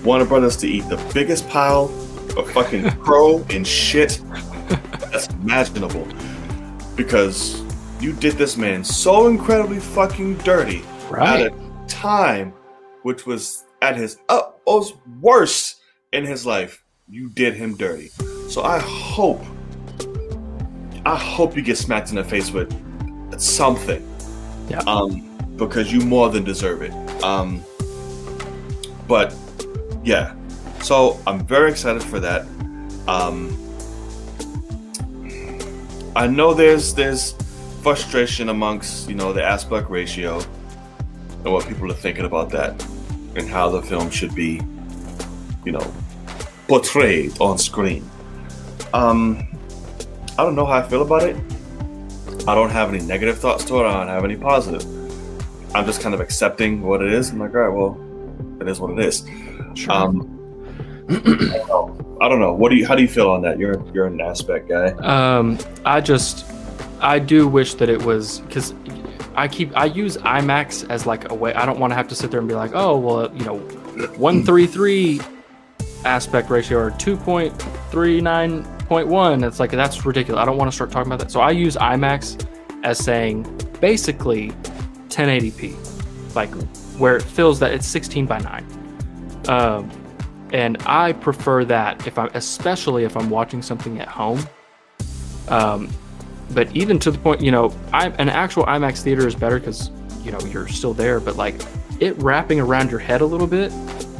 Warner Brothers to eat the biggest pile of fucking crow and shit that's imaginable, because you did this man so incredibly fucking dirty at a time which was at his utmost worst in his life. You did him dirty. So I hope you get smacked in the face with something. Yeah. because you more than deserve it. But yeah, so I'm very excited for that. I know there's frustration amongst the aspect ratio and what people are thinking about that and how the film should be portrayed on screen. I don't know how I feel about it. I don't have any negative thoughts to it. I don't have any positive. I'm just kind of accepting what it is. I'm like, all right, well, it is what it is. Sure. I don't know. How do you feel on that? You're an aspect guy. I do wish that it was, because I use IMAX as like a way. I don't want to have to sit there and be like, oh well, 133 aspect ratio or 2.39.1. It's like, that's ridiculous. I don't want to start talking about that. So I use IMAX as saying basically 1080p, like where it feels that it's 16 by 9. And I prefer that especially if I'm watching something at home. But even to the point, an actual IMAX theater is better because, you're still there, but like it wrapping around your head a little bit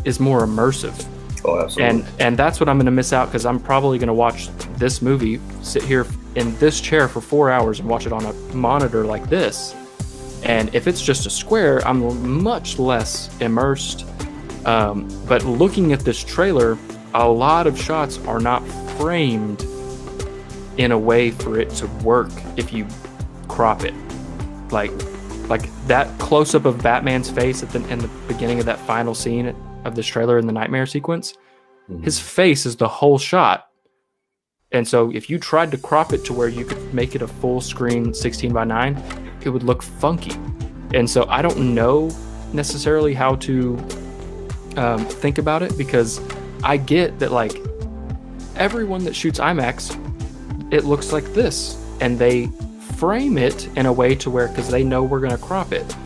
is more immersive. Oh, absolutely. And that's what I'm going to miss out, because I'm probably going to watch this movie, sit here in this chair for 4 hours and watch it on a monitor like this. And if it's just a square, I'm much less immersed. But looking at this trailer, a lot of shots are not framed in a way for it to work if you crop it. Like that close-up of Batman's face in the beginning of that final scene of this trailer in the nightmare sequence, his face is the whole shot. And so if you tried to crop it to where you could make it a full screen 16 by 9, it would look funky. And so I don't know necessarily how to think about it, because I get that like everyone that shoots IMAX, it looks like this, and they frame it in a way to where, because they know we're going to crop it.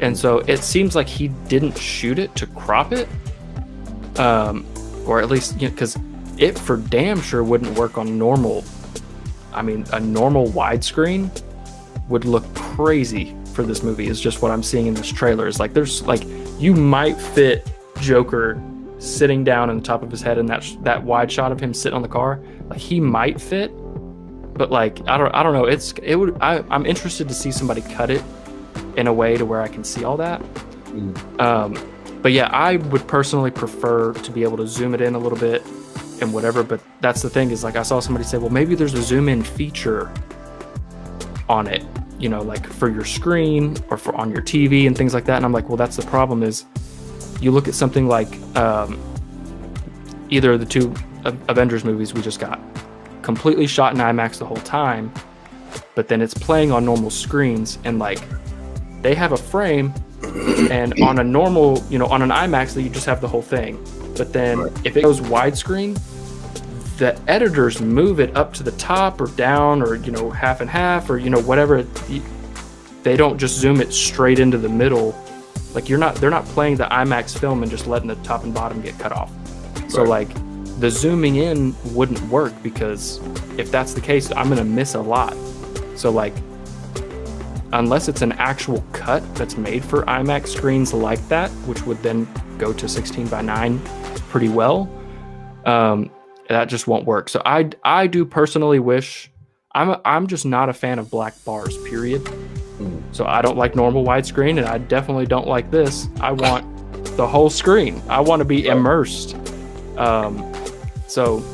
And so it seems like he didn't shoot it to crop it, or at least, because it for damn sure wouldn't work on normal. I mean, a normal widescreen would look crazy for this movie, is just what I'm seeing in this trailer. Is like, there's like, you might fit Joker sitting down on the top of his head in that wide shot of him sitting on the car. Like, he might fit, but like, I don't know. I'm interested to see somebody cut it in a way to where I can see all that. But yeah, I would personally prefer to be able to zoom it in a little bit and whatever. But that's the thing, is like, I saw somebody say, well, maybe there's a zoom in feature on it, like for your screen or on your TV and things like that. And I'm like, well, that's the problem, is you look at something like either of the two Avengers movies we just got, completely shot in IMAX the whole time, but then it's playing on normal screens, and like they have a frame, and on a normal, on an IMAX, you just have the whole thing. But then if it goes widescreen, the editors move it up to the top or down, or half and half, or whatever. They don't just zoom it straight into the middle. Like, they're not playing the IMAX film and just letting the top and bottom get cut off. So like, the zooming in wouldn't work, because if that's the case, I'm gonna miss a lot. So like, unless it's an actual cut that's made for IMAX screens like that, which would then go to 16 by 9 pretty well, that just won't work. So I do personally wish, I'm just not a fan of black bars, period. So I don't like normal widescreen, and I definitely don't like this. I want the whole screen. I want to be immersed. So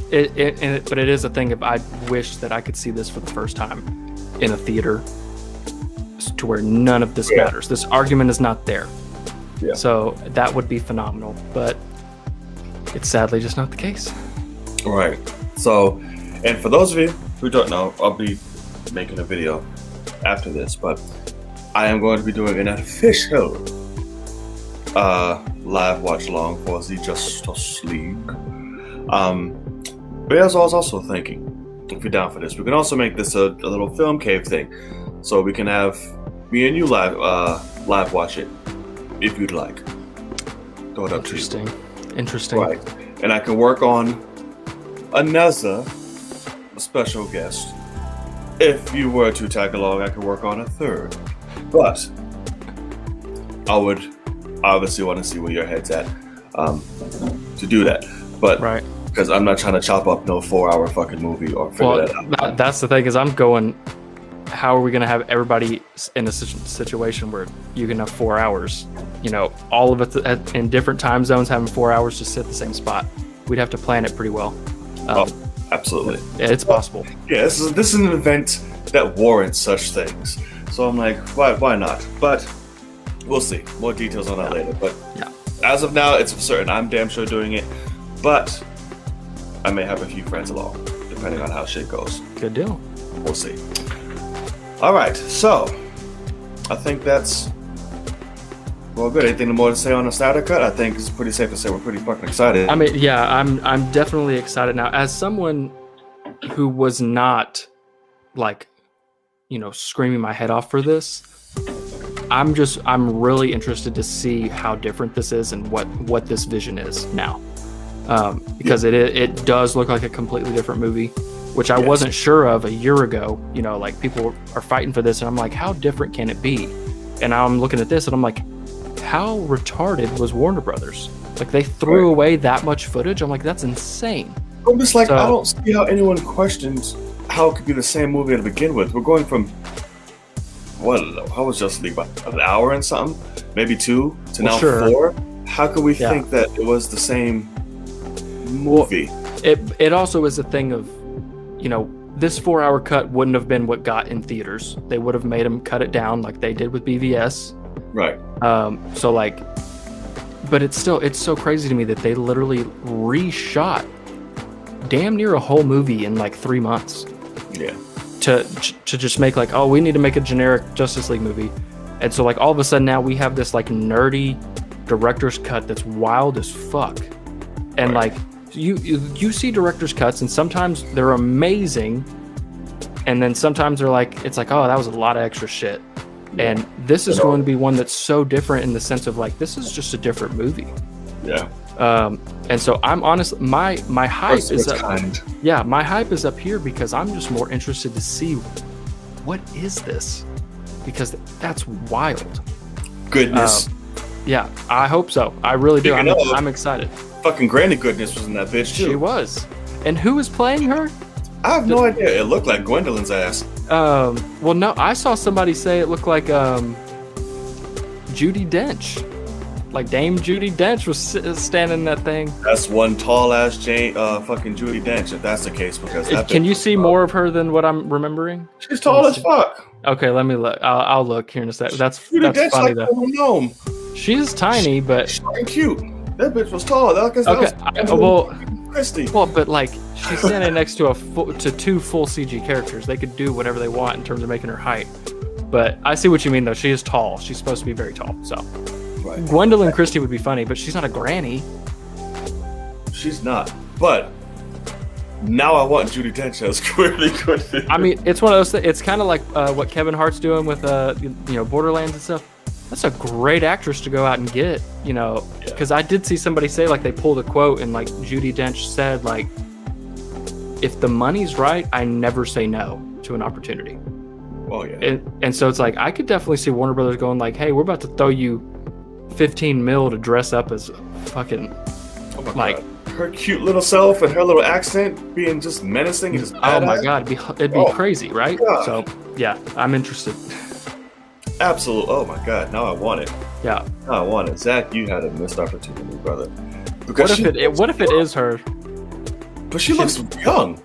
but it is a thing of, I wish that I could see this for the first time in a theater, to where none of this matters. This argument is not there. So that would be phenomenal, but it's sadly just not the case. Right. So, and for those of you who don't know, I'll be making a video after this, but I am going to be doing an official live watch along for the Justice League. But as I was also thinking, if you're down for this, we can also make this a little film cave thing, so we can have me and you live watch it if you'd like. Throw it up to you. Interesting. Right. And I can work on another special guest. If you were to tag along, I could work on a third. But I would obviously want to see where your head's at to do that. But Right. because I'm not trying to chop up no 4-hour fucking movie or figure that out. That's the thing is I'm going, how are we going to have everybody in a situation where you can have 4 hours? You know, all of it in different time zones, having 4 hours to sit the same spot. We'd have to plan it pretty well. Absolutely. Yeah, it's possible. Yeah, this is an event that warrants such things. So I'm like, why not? But we'll see. More details on that later. But as of now, it's certain I'm damn sure doing it. But I may have a few friends along, depending on how shit goes. Good deal. We'll see. All right, so I think that's good. Anything more to say on the Snyder Cut? I think it's pretty safe to say we're pretty fucking excited. I mean, yeah, I'm definitely excited now. As someone who was not like, you know, screaming my head off for this, I'm really interested to see how different this is and what this vision is now. Because it does look like a completely different movie, which I wasn't sure of a year ago. You know, like people are fighting for this, and I'm like, how different can it be? And now I'm looking at this, and I'm like, how retarded was Warner Brothers? Like they threw away that much footage. I'm like, that's insane. I'm just like, I don't see how anyone questions how it could be the same movie to begin with. We're going from how was Justice League, about an hour and something, maybe 2 to now 4. How could we think that it was the same movie? It also is a thing of, you know, this 4-hour cut wouldn't have been what got in theaters. They would have made them cut it down like they did with BVS. Right. So like, but it's so crazy to me that they literally reshot damn near a whole movie in like 3 months. Yeah. To just make like, oh, we need to make a generic Justice League movie. And so like all of a sudden now we have this like nerdy director's cut that's wild as fuck. And like you see director's cuts and sometimes they're amazing. And then sometimes they're like, it's like, oh, that was a lot of extra shit. And this is going to be one that's so different in the sense of like, this is just a different movie. Yeah. And so I'm honestly, my hype is up. Yeah, my hype is up here because I'm just more interested to see what is this, because that's wild. Goodness. Yeah, I hope so. I really do. I'm excited. Fucking Granny Goodness was in that bitch too. She was. And who is playing her? I have no idea. It looked like Gwendolyn's ass. Well, no, I saw somebody say it looked like Judi Dench. Like Dame Judi Dench was standing in that thing. That's one tall ass fucking Judi Dench, if that's the case. Because can you see more of her than what I'm remembering? She's tall as fuck. Okay, let me look. I'll look here in a sec. That's Dench funny like though. Gnome. She's tiny, but she's cute. That bitch was tall. Christy. Well, but like she's standing next to two full CG characters. They could do whatever they want in terms of making her height. But I see what you mean, though. She is tall. She's supposed to be very tall. So right. Gwendolyn Christie would be funny, but she's not a granny. She's not. But now I want Judi Dench as Granny Goodness. I mean, it's one of those things. It's kind of like what Kevin Hart's doing with Borderlands and stuff. That's a great actress to go out and get, you know, because I did see somebody say, like, they pulled a quote and, like, Judi Dench said, like, if the money's right, I never say no to an opportunity. Oh, yeah. And so it's like, I could definitely see Warner Brothers going, like, hey, we're about to throw you 15 mil to dress up as fucking, God. Her cute little self and her little accent being just menacing and just badass. Oh, my God. It'd be crazy, right? God. So, yeah, I'm interested. Absolutely. Oh my God! Now I want it. Yeah. Now I want it. Zach, you had a missed opportunity, brother. What if it is her? But she looks young.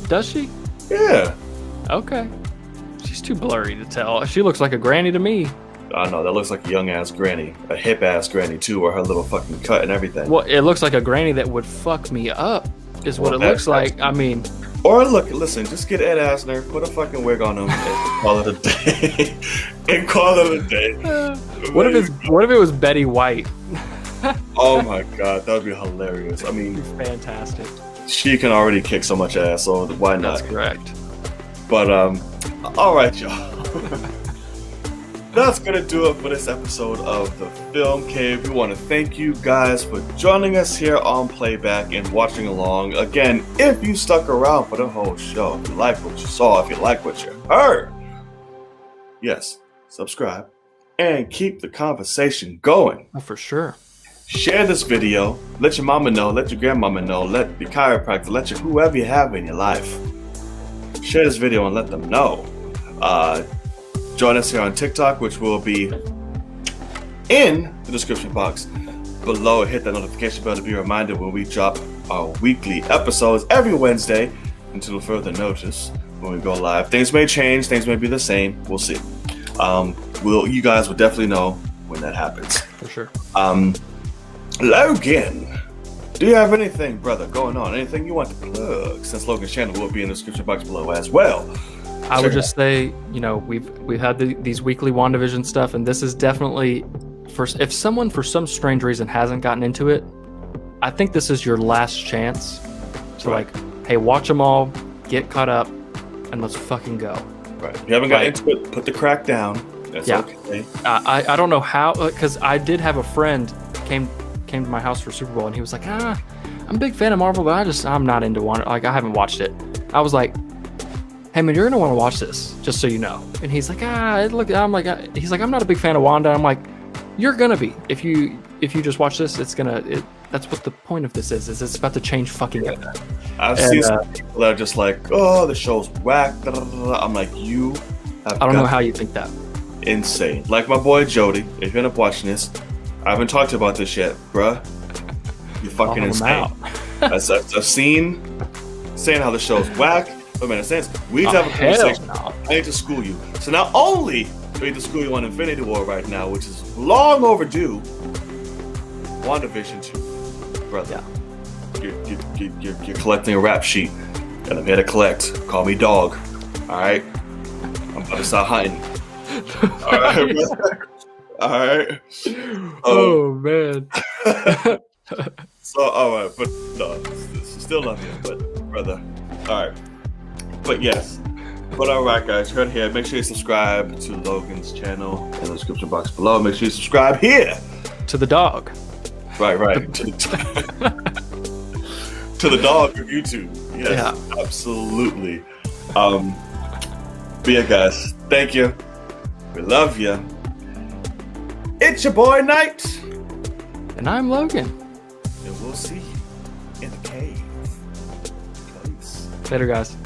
Does she? Yeah. Okay. She's too blurry to tell. She looks like a granny to me. I know, that looks like a young ass granny, a hip ass granny too, with her little fucking cut and everything. Well, it looks like a granny that would fuck me up. Is what it looks like. I mean. Or listen, just get Ed Asner, put a fucking wig on him, and call it a day. What if it was Betty White? Oh my God, that would be hilarious. I mean, fantastic. She can already kick so much ass, so why not? That's correct. But all right, y'all. That's gonna do it for this episode of the Film Cave. We want to thank you guys for joining us here on Playback and watching along. Again, if you stuck around for the whole show, if you liked what you saw, if you liked what you heard, yes, subscribe, and keep the conversation going. Oh, for sure. Share this video. Let your mama know. Let your grandmama know. Let your chiropractor. Let your whoever you have in your life. Share this video and let them know. Join us here on TikTok, which will be in the description box below. Hit that notification bell to be reminded when we drop our weekly episodes every Wednesday until further notice when we go live. Things may change. Things may be the same. We'll see. You guys will definitely know when that happens. For sure. Logan, do you have anything, brother, going on? Anything you want to plug? Since Logan's channel will be in the description box below as well. I would just say, we've had these weekly WandaVision stuff, and this is definitely if someone for some strange reason hasn't gotten into it, I think this is your last chance to hey, watch them all, get caught up, and let's fucking go. Right. If you haven't got into it, put the crack down. That's okay. I don't know how, because I did have a friend came to my house for Super Bowl, and he was like, I'm a big fan of Marvel, but I'm not into Wanda. I haven't watched it. I was like, hey man, you're gonna want to watch this, just so you know. And he's like, he's like, I'm not a big fan of Wanda. I'm like, you're gonna be if you just watch this. That's what the point of this is it's about to change fucking everything. I've seen some people that are just like, oh, the show's whack. I'm like, I don't know how you think that. Insane. Like my boy Jody, if you end up watching this, I haven't talked about this yet, bruh. You're fucking insane. I've seen saying how the show's whack. But man, we need to have a conversation. No. I need to school you. So not only do we need to school you on Infinity War right now, which is long overdue, WandaVision 2, brother. Yeah. You're collecting a rap sheet, and I'm here to collect. Call me dog. All right. I'm about to start hunting. All right. All right. Oh man. So all right, but no, still love you, but brother. All right. But yes. But all right, guys, right here. Make sure you subscribe to Logan's channel in the description box below. Make sure you subscribe here to the dog. Right. to the dog of YouTube. Yes, yeah. Absolutely. But yeah, guys, thank you. We love you. It's your boy Knight, and I'm Logan, and we'll see you in the cave. Peace. Later, guys.